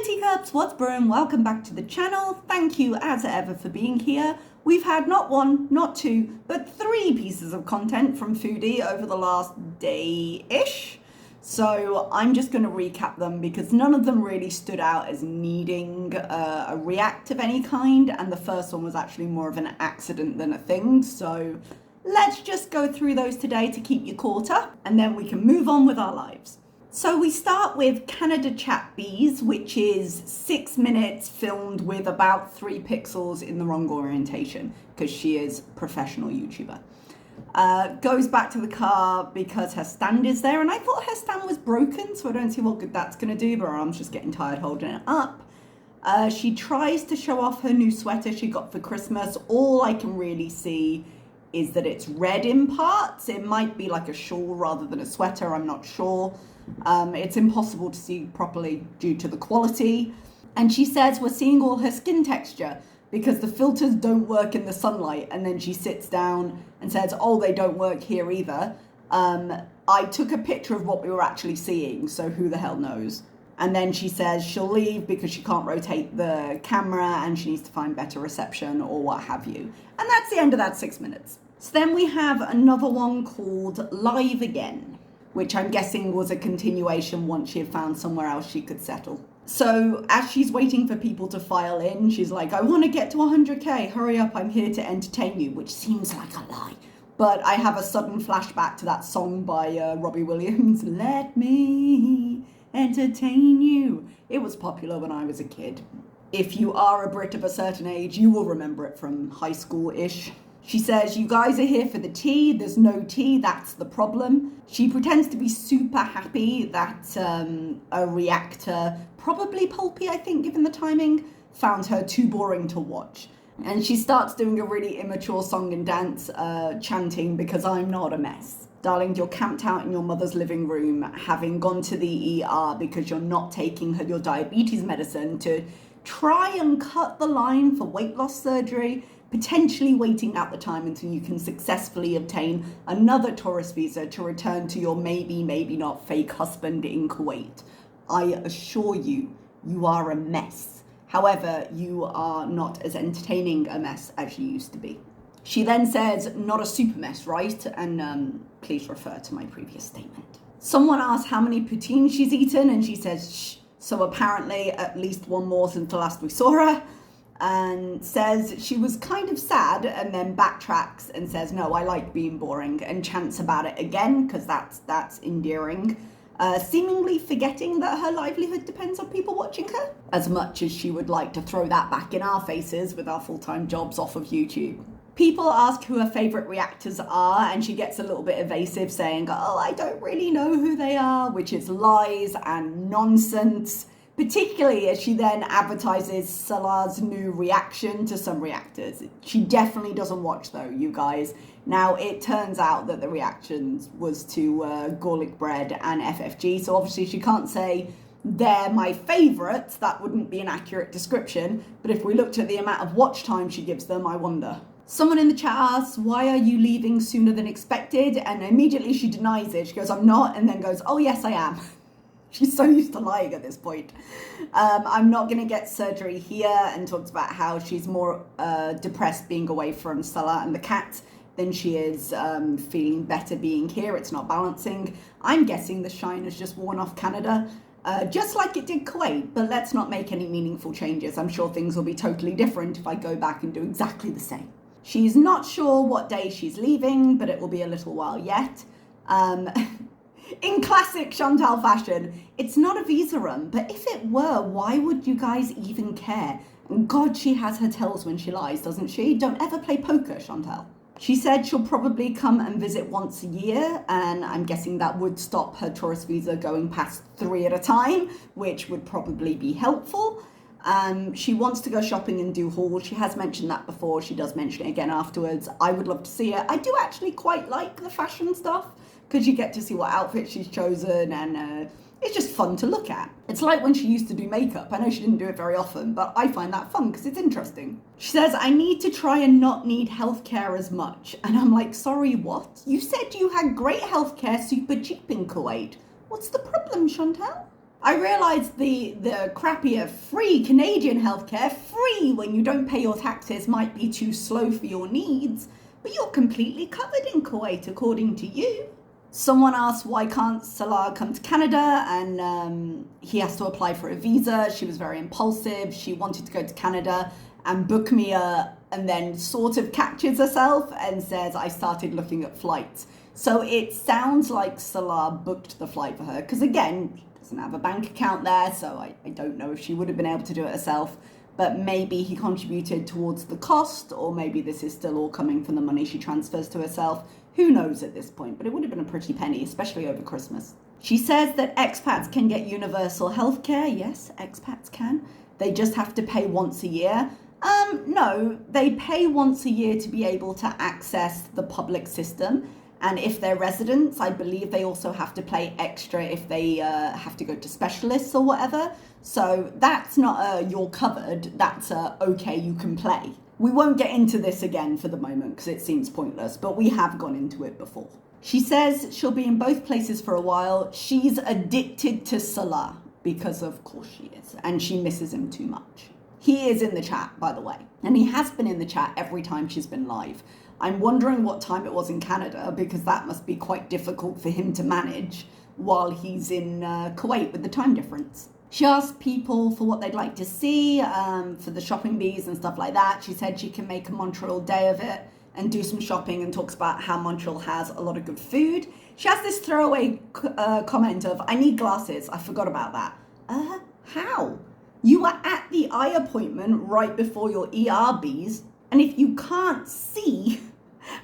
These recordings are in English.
Hello teacups, what's brewing? Welcome back to the channel. Thank you as ever for being here. We've had not one, not two, but three pieces of content from Foodie over the last day-ish. So I'm just going to recap them because none of them really stood out as needing a react of any kind. And the first one was actually more of an accident than a thing. So let's just go through those today to keep you caught up and then we can move on with our lives. So we start with Canada Chat Bees, which is 6 minutes filmed with about 3 pixels in the wrong orientation because she is a professional YouTuber. Goes back to the car because her stand is there, and I thought her stand was broken, so I don't see what good that's going to do, but her arm's just getting tired holding it up. She tries to show off her new sweater she got for Christmas. All I can really see is that it's red in parts. It might be like a shawl rather than a sweater, I'm not sure. It's impossible to see properly due to the quality. And she says we're seeing all her skin texture because the filters don't work in the sunlight. And then she sits down and says, oh, they don't work here either. I took a picture of what we were actually seeing, so who the hell knows. And then she says she'll leave because she can't rotate the camera and she needs to find better reception or what have you. And that's the end of that 6 minutes. So then we have another one called Live Again, which I'm guessing was a continuation once she had found somewhere else she could settle. So as she's waiting for people to file in, she's like, I want to get to 100K, hurry up, I'm here to entertain you, which seems like a lie. But I have a sudden flashback to that song by Robbie Williams, Let Me Entertain You. It was popular when I was a kid. If you are a Brit of a certain age, you will remember it from high school-ish. She says, you guys are here for the tea. There's no tea. That's the problem. She pretends to be super happy that a reactor, probably Pulpy, I think, given the timing, found her too boring to watch. And she starts doing a really immature song and dance, chanting, because I'm not a mess. Darling, you're camped out in your mother's living room, having gone to the ER because you're not taking your diabetes medicine to try and cut the line for weight loss surgery, potentially waiting out the time until you can successfully obtain another tourist visa to return to your maybe, maybe not fake husband in Kuwait. I assure you, you are a mess. However, you are not as entertaining a mess as you used to be. She then says, not a super mess, right? And please refer to my previous statement. Someone asks how many poutines she's eaten, and she says, shh. So apparently at least one more since the last we saw her. And says she was kind of sad and then backtracks and says, no, I like being boring, and chants about it again because that's endearing. Seemingly forgetting that her livelihood depends on people watching her, as much as she would like to throw that back in our faces with our full-time jobs off of YouTube. People ask who her favourite reactors are, and she gets a little bit evasive saying, oh, I don't really know who they are, which is lies and nonsense, particularly as she then advertises Salah's new reaction to some reactors. She definitely doesn't watch though, you guys. Now, it turns out that the reactions was to garlic bread and FFG, so obviously she can't say they're my favourites. That wouldn't be an accurate description, but if we looked at the amount of watch time she gives them, I wonder. Someone in the chat asks, why are you leaving sooner than expected? And immediately she denies it. She goes, I'm not, and then goes, oh yes, I am. She's so used to lying at this point. I'm not going to get surgery here, and talks about how she's more depressed being away from Salah and the cat than she is feeling better being here. It's not balancing. I'm guessing the shine has just worn off Canada, just like it did Kuwait, but let's not make any meaningful changes. I'm sure things will be totally different if I go back and do exactly the same. She's not sure what day she's leaving, but it will be a little while yet. In classic Chantal fashion, it's not a visa run, but if it were, why would you guys even care? And God, she has her tells when she lies, doesn't she? Don't ever play poker, Chantal. She said she'll probably come and visit once a year, and I'm guessing that would stop her tourist visa going past 3 at a time, which would probably be helpful. She wants to go shopping and do hauls. She has mentioned that before. She does mention it again afterwards. I would love to see it. I do actually quite like the fashion stuff because you get to see what outfit she's chosen, and it's just fun to look at. It's like when she used to do makeup. I know she didn't do it very often, but I find that fun because it's interesting. She says, I need to try and not need healthcare as much. And I'm like, sorry, what? You said you had great healthcare super cheap in Kuwait. What's the problem, Chantal? I realise the crappier free Canadian healthcare, free when you don't pay your taxes, might be too slow for your needs, but you're completely covered in Kuwait according to you. Someone asked why can't Salah come to Canada, and he has to apply for a visa. She was very impulsive. She wanted to go to Canada and book me and then sort of catches herself and says, I started looking at flights. So it sounds like Salah booked the flight for her, because again, she doesn't have a bank account there, so I don't know if she would have been able to do it herself. But maybe he contributed towards the cost, or maybe this is still all coming from the money she transfers to herself. Who knows at this point, but it would have been a pretty penny, especially over Christmas. She says that expats can get universal healthcare. Yes, expats can. They just have to pay once a year. No, they pay once a year to be able to access the public system. And if they're residents, I believe they also have to pay extra if they have to go to specialists or whatever. So that's not you're covered, that's okay, you can play. We won't get into this again for the moment because it seems pointless, but we have gone into it before. She says she'll be in both places for a while. She's addicted to Salah, because of course she is, and she misses him too much. He is in the chat, by the way, and he has been in the chat every time she's been live. I'm wondering what time it was in Canada, because that must be quite difficult for him to manage while he's in Kuwait with the time difference. She asked people for what they'd like to see for the shopping bees and stuff like that. She said she can make a Montreal day of it and do some shopping, and talks about how Montreal has a lot of good food. She has this throwaway comment of, I need glasses. I forgot about that. How? You were at the eye appointment right before your ERBs, and if you can't see,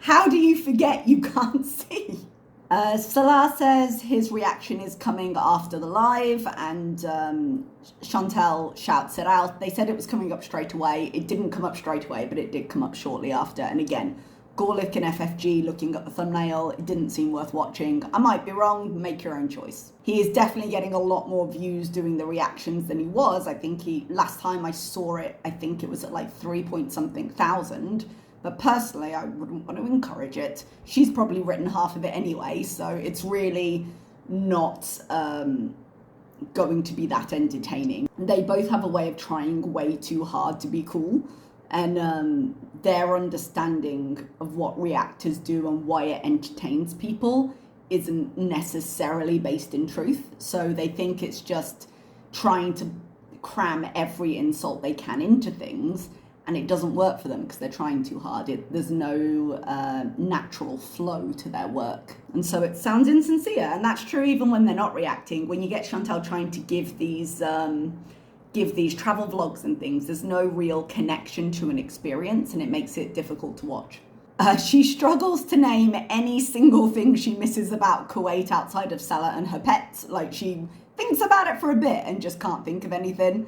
how do you forget you can't see? Salah says his reaction is coming after the live, and Chantal shouts it out. They said it was coming up straight away. It didn't come up straight away, but it did come up shortly after. And again, Gorlick and FFG looking at the thumbnail, it didn't seem worth watching. I might be wrong, make your own choice. He is definitely getting a lot more views doing the reactions than he was. I think last time I saw it, I think it was at like 3-point-something thousand. But personally, I wouldn't want to encourage it. She's probably written half of it anyway, so it's really not going to be that entertaining. They both have a way of trying way too hard to be cool, and their understanding of what reactors do and why it entertains people isn't necessarily based in truth. So they think it's just trying to cram every insult they can into things, and it doesn't work for them because they're trying too hard. There's no natural flow to their work. And so it sounds insincere, and that's true even when they're not reacting. When you get Chantal trying to give these travel vlogs and things, there's no real connection to an experience, and it makes it difficult to watch. She struggles to name any single thing she misses about Kuwait outside of Salah and her pets. Like, she thinks about it for a bit and just can't think of anything.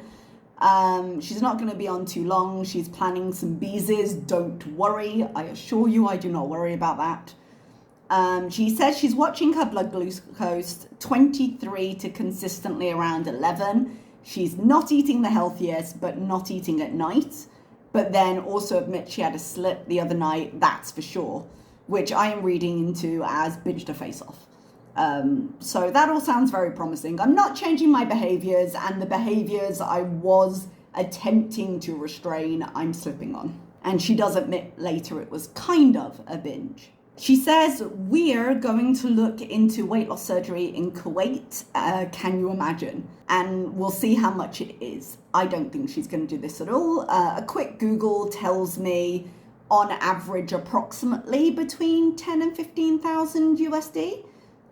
She's not going to be on too long. She's planning some beezes. Don't worry. I assure you, I do not worry about that. She says she's watching her blood glucose 23 to consistently around 11. She's not eating the healthiest, but not eating at night. But then also admits she had a slip the other night, that's for sure, which I am reading into as binged her face off. So that all sounds very promising. I'm not changing my behaviors, and the behaviors I was attempting to restrain, I'm slipping on. And she does admit later it was kind of a binge. She says, we're going to look into weight loss surgery in Kuwait. Can you imagine? And we'll see how much it is. I don't think she's going to do this at all. A quick Google tells me on average approximately between 10 and 15,000 USD.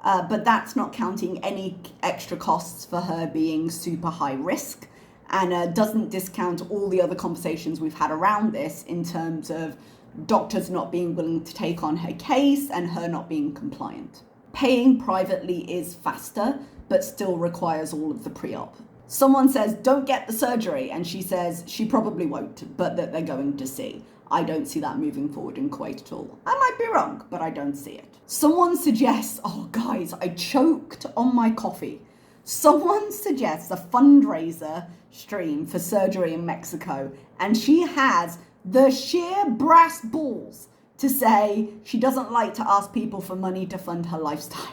But that's not counting any extra costs for her being super high risk, and doesn't discount all the other conversations we've had around this in terms of doctors not being willing to take on her case and her not being compliant. Paying privately is faster, but still requires all of the pre-op. Someone says, don't get the surgery, and she says she probably won't, but that they're going to see. I don't see that moving forward in Kuwait at all. I might be wrong, but I don't see it. Someone suggests, oh guys, I choked on my coffee. Someone suggests a fundraiser stream for surgery in Mexico, and she has the sheer brass balls to say she doesn't like to ask people for money to fund her lifestyle.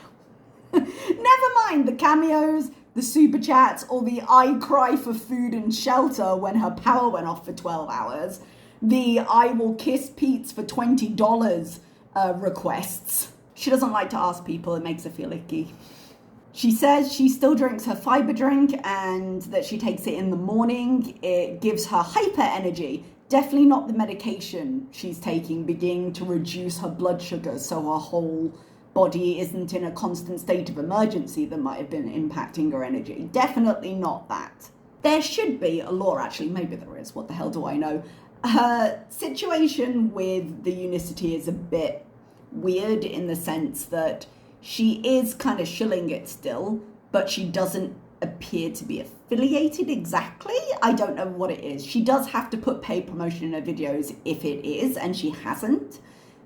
Never mind the cameos, the super chats or the I cry for food and shelter when her power went off for 12 hours, the I will kiss Pete's for $20 requests. She doesn't like to ask people, it makes her feel icky. She says she still drinks her fiber drink and that she takes it in the morning. It gives her hyper energy. Definitely not the medication she's taking, beginning to reduce her blood sugar so her whole body isn't in a constant state of emergency that might have been impacting her energy. Definitely not that. There should be a law, actually, maybe there is, what the hell do I know? Her situation with the Unicity is a bit weird in the sense that she is kind of shilling it still, but she doesn't appear to be affiliated exactly. I don't know what it is. She does have to put paid promotion in her videos if it is, and she hasn't.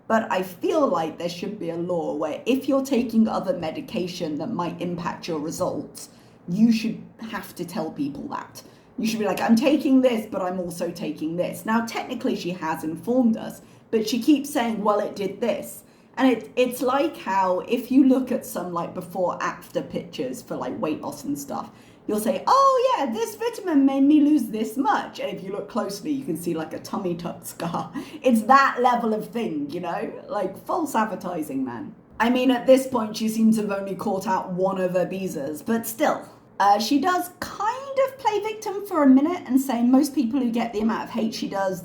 But I feel like there should be a law where if you're taking other medication that might impact your results, you should have to tell people that. You should be like, I'm taking this, but I'm also taking this. Now, technically she has informed us, but she keeps saying, well, it did this. And it's like how if you look at some like before after pictures for like weight loss and stuff, you'll say, oh yeah, this vitamin made me lose this much. And if you look closely, you can see like a tummy tuck scar. It's that level of thing, you know, like false advertising, man. I mean, at this point, she seems to have only caught out one of her visas, but still. She does kind of play victim for a minute and say most people who get the amount of hate she does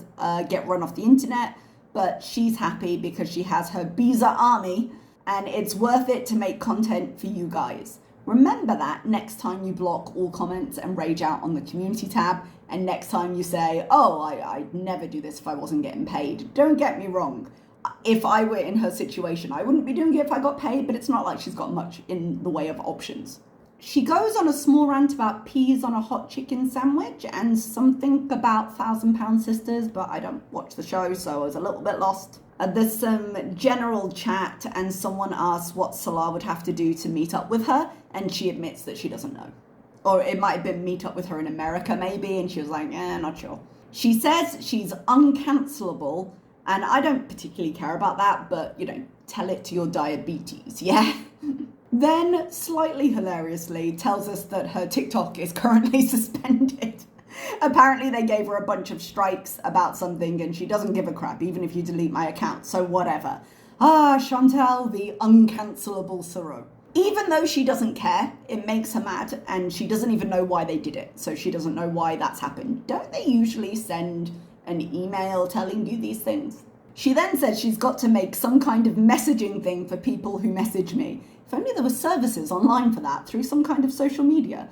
get run off the internet. But she's happy because she has her Biza army and it's worth it to make content for you guys. Remember that next time you block all comments and rage out on the community tab, and next time you say, oh, I'd never do this if I wasn't getting paid. Don't get me wrong. If I were in her situation, I wouldn't be doing it if I got paid, but it's not like she's got much in the way of options. She goes on a small rant about peas on a hot chicken sandwich and something about 1,000 Pound Sisters, but I don't watch the show, so I was a little bit lost. There's some general chat and someone asks what Salah would have to do to meet up with her, and she admits that she doesn't know. Or it might have been meet up with her in America maybe, and she was like, not sure. She says she's uncancelable, and I don't particularly care about that, but, you know, tell it to your diabetes, yeah? Then, slightly hilariously, tells us that her TikTok is currently suspended. Apparently they gave her a bunch of strikes about something and she doesn't give a crap, even if you delete my account, so whatever. Chantal, the uncancelable Soro. Even though she doesn't care, it makes her mad, and she doesn't even know why they did it, so she doesn't know why that's happened. Don't they usually send an email telling you these things? She then says she's got to make some kind of messaging thing for people who message me. If only there were services online for that through some kind of social media.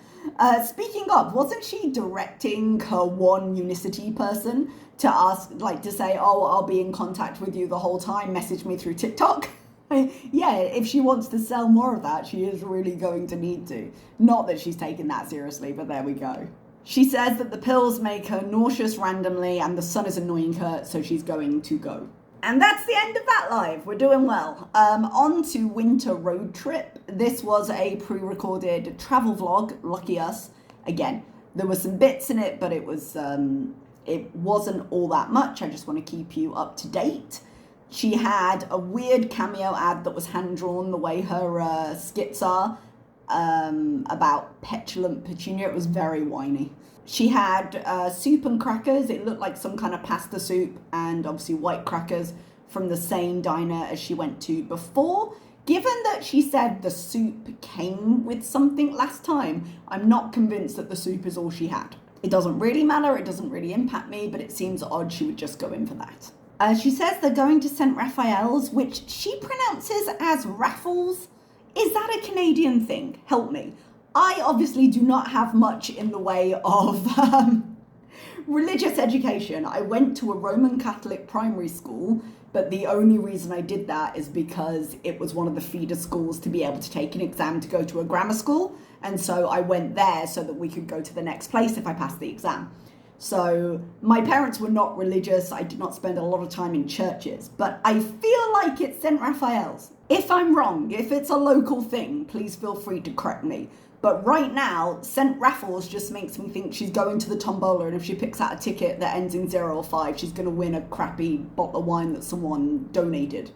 Speaking of, wasn't she directing her one Unicity person to ask, like to say, oh, I'll be in contact with you the whole time, message me through TikTok? Yeah, if she wants to sell more of that, she is really going to need to. Not that she's taken that seriously, but there we go. She says that the pills make her nauseous randomly and the sun is annoying her, so she's going to go. And that's the end of that live. We're doing well. On to winter road trip. This was a pre-recorded travel vlog. Lucky us. Again, there were some bits in it, but it wasn't all that much. I just want to keep you up to date. She had a weird cameo ad that was hand-drawn the way her skits are about petulant petunia. It was very whiny. She had soup and crackers. It looked like some kind of pasta soup, and obviously white crackers from the same diner as she went to before. Given that she said the soup came with something last time, I'm not convinced that the soup is all she had. It doesn't really matter, it doesn't really impact me, but it seems odd she would just go in for that. She says they're going to St. Raphael's, which she pronounces as Raffles. Is that a Canadian thing? Help me. I obviously do not have much in the way of religious education. I went to a Roman Catholic primary school, but the only reason I did that is because it was one of the feeder schools to be able to take an exam to go to a grammar school. And so I went there so that we could go to the next place if I passed the exam. So my parents were not religious. I did not spend a lot of time in churches, but I feel like it's St. Raphael's. If I'm wrong, if it's a local thing, please feel free to correct me. But right now, St. Raffles just makes me think she's going to the tombola, and if she picks out a ticket that ends in 0 or 5, she's going to win a crappy bottle of wine that someone donated.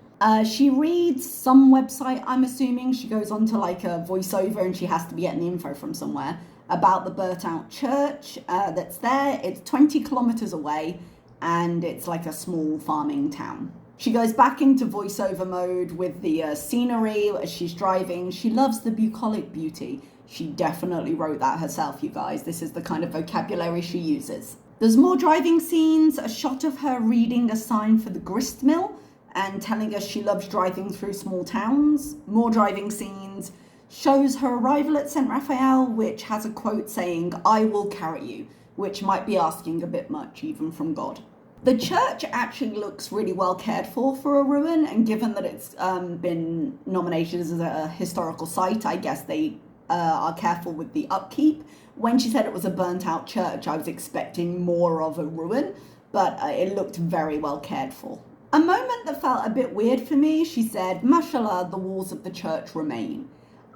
She reads some website, I'm assuming. She goes on to like a voiceover and she has to be getting the info from somewhere about the burnt out church that's there. It's 20 kilometers away and it's like a small farming town. She goes back into voiceover mode with the scenery as she's driving. She loves the bucolic beauty. She definitely wrote that herself, you guys. This is the kind of vocabulary she uses. There's more driving scenes, a shot of her reading a sign for the grist mill and telling us she loves driving through small towns. More driving scenes, shows her arrival at St. Raphael, which has a quote saying, "I will carry you," which might be asking a bit much even from God. The church actually looks really well cared for a ruin, and given that it's been nominated as a historical site, I guess they are careful with the upkeep. When she said it was a burnt out church, I was expecting more of a ruin, but it looked very well cared for. A moment that felt a bit weird for me, she said, "Mashallah, the walls of the church remain."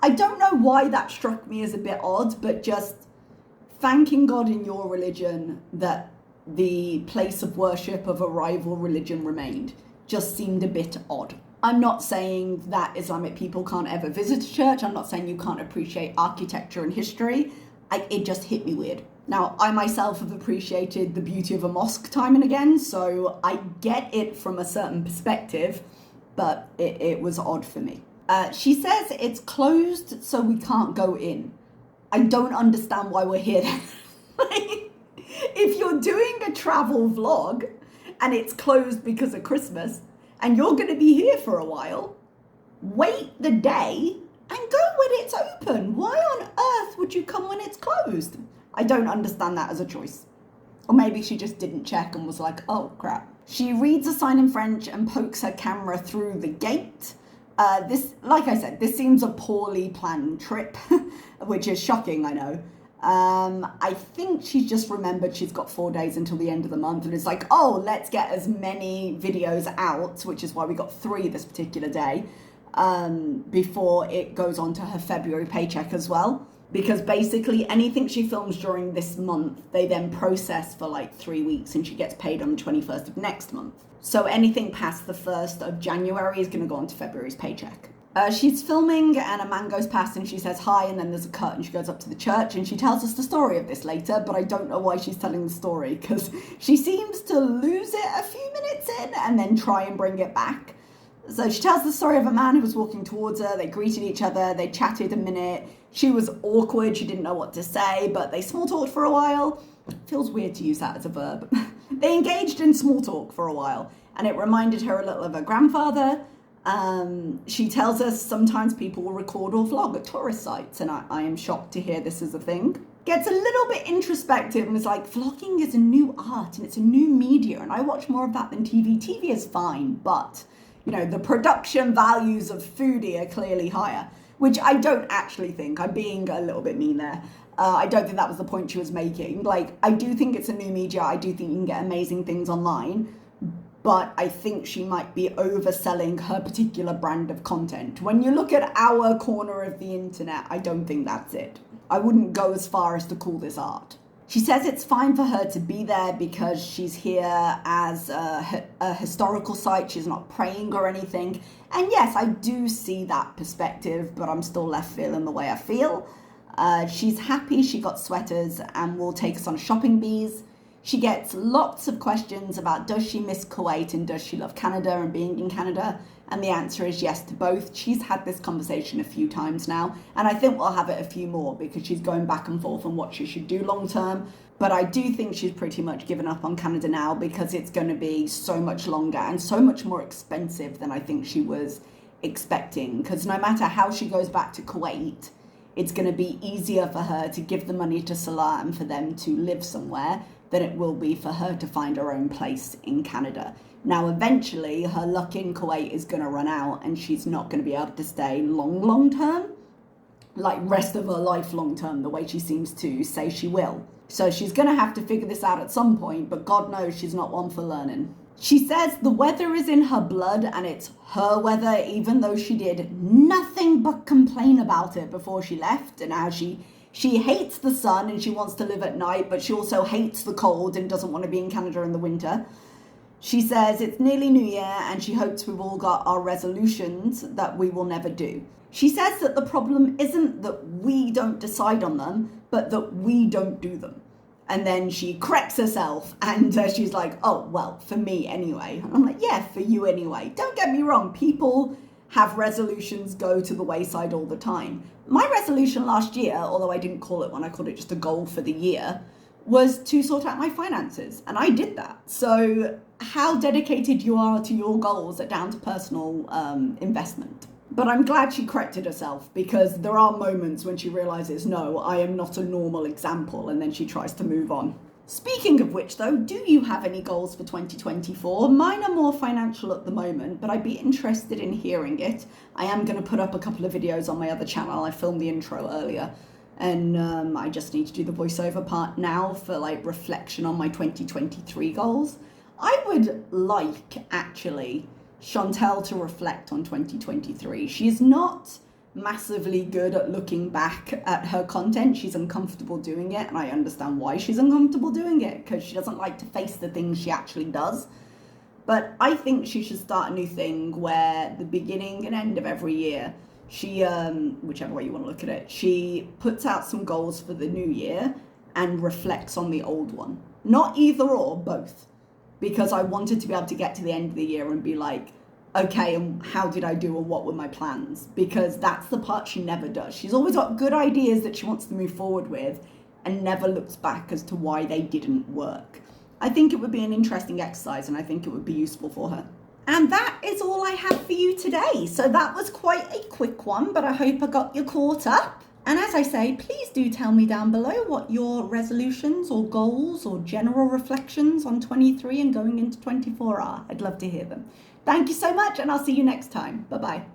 I don't know why that struck me as a bit odd, but just thanking God in your religion that the place of worship of a rival religion remained just seemed a bit odd. I'm not saying that Islamic people can't ever visit a church. I'm not saying you can't appreciate architecture and history. It just hit me weird. Now, I myself have appreciated the beauty of a mosque time and again, so I get it from a certain perspective, but it was odd for me. She says it's closed, so we can't go in. I don't understand why we're here then. Like, if you're doing a travel vlog and it's closed because of Christmas and you're going to be here for a while, wait the day and go when it's open. Why on earth would you come when it's closed? I don't understand that as a choice. Or maybe she just didn't check and was like, oh crap. She reads a sign in French and pokes her camera through the gate. Like I said, this seems a poorly planned trip, which is shocking, I know. I think she's just remembered she's got 4 days until the end of the month and it's like, oh, let's get as many videos out, which is why we got 3 this particular day, before it goes on to her February paycheck as well. Because basically anything she films during this month, they then process for like 3 weeks and she gets paid on the 21st of next month. So anything past the 1st of January is going to go on to February's paycheck. She's filming and a man goes past and she says hi and then there's a cut and she goes up to the church and she tells us the story of this later, but I don't know why she's telling the story because she seems to lose it a few minutes in and then try and bring it back. So she tells the story of a man who was walking towards her. They greeted each other. They chatted a minute. She was awkward. She didn't know what to say, but they small talked for a while. Feels weird to use that as a verb. They engaged in small talk for a while, and it reminded her a little of her grandfather. She tells us sometimes people will record or vlog at tourist sites, and I am shocked to hear this is a thing. Gets a little bit introspective and is like, vlogging is a new art and it's a new media, and I watch more of that than TV. TV is fine, but you know, the production values of Foodie are clearly higher, which I don't actually think. I'm being a little bit mean there. I don't think that was the point she was making. Like, I do think it's a new media. I do think you can get amazing things online, but I think she might be overselling her particular brand of content. When you look at our corner of the internet, I don't think that's it. I wouldn't go as far as to call this art. She says it's fine for her to be there because she's here as a historical site. She's not praying or anything. And yes, I do see that perspective, but I'm still left feeling the way I feel. She's happy she got sweaters and will take us on shopping bees. She gets lots of questions about does she miss Kuwait and does she love Canada and being in Canada? And the answer is yes to both. She's had this conversation a few times now, and I think we'll have it a few more because she's going back and forth on what she should do long term. But I do think she's pretty much given up on Canada now because it's going to be so much longer and so much more expensive than I think she was expecting. Because no matter how she goes back to Kuwait, it's going to be easier for her to give the money to Salah and for them to live somewhere than it will be for her to find her own place in Canada. Now, eventually, her luck in Kuwait is going to run out and she's not going to be able to stay long term, like rest of her life long term, the way she seems to say she will. So she's going to have to figure this out at some point, but God knows she's not one for learning. She says the weather is in her blood and it's her weather, even though she did nothing but complain about it before she left, and how she hates the sun and she wants to live at night, but she also hates the cold and doesn't want to be in Canada in the winter. She says it's nearly New Year and she hopes we've all got our resolutions that we will never do. She says that the problem isn't that we don't decide on them, but that we don't do them. And then she corrects herself and she's like, oh, well, for me anyway. And I'm like, yeah, for you anyway. Don't get me wrong. People have resolutions go to the wayside all the time. My resolution last year, although I didn't call it one, I called it just a goal for the year, was to sort out my finances. And I did that. So how dedicated you are to your goals are down to personal investment. But I'm glad she corrected herself, because there are moments when she realizes, no, I am not a normal example, and then she tries to move on. Speaking of which, though, do you have any goals for 2024? Mine are more financial at the moment, but I'd be interested in hearing it. I am going to put up a couple of videos on my other channel. I filmed the intro earlier, and I just need to do the voiceover part now for like reflection on my 2023 goals. I would like, actually, Chantal to reflect on 2023. She's not massively good at looking back at her content. She's uncomfortable doing it, and I understand why she's uncomfortable doing it, because she doesn't like to face the things she actually does. But I think she should start a new thing where the beginning and end of every year, she, whichever way you want to look at it, she puts out some goals for the new year and reflects on the old one. Not either or, both. Because I wanted to be able to get to the end of the year and be like, okay, and how did I do and what were my plans? Because that's the part she never does. She's always got good ideas that she wants to move forward with and never looks back as to why they didn't work. I think it would be an interesting exercise, and I think it would be useful for her. And that is all I have for you today. So that was quite a quick one, but I hope I got you caught up. And as I say, please do tell me down below what your resolutions or goals or general reflections on 23 and going into 24 are. I'd love to hear them. Thank you so much, and I'll see you next time. Bye-bye.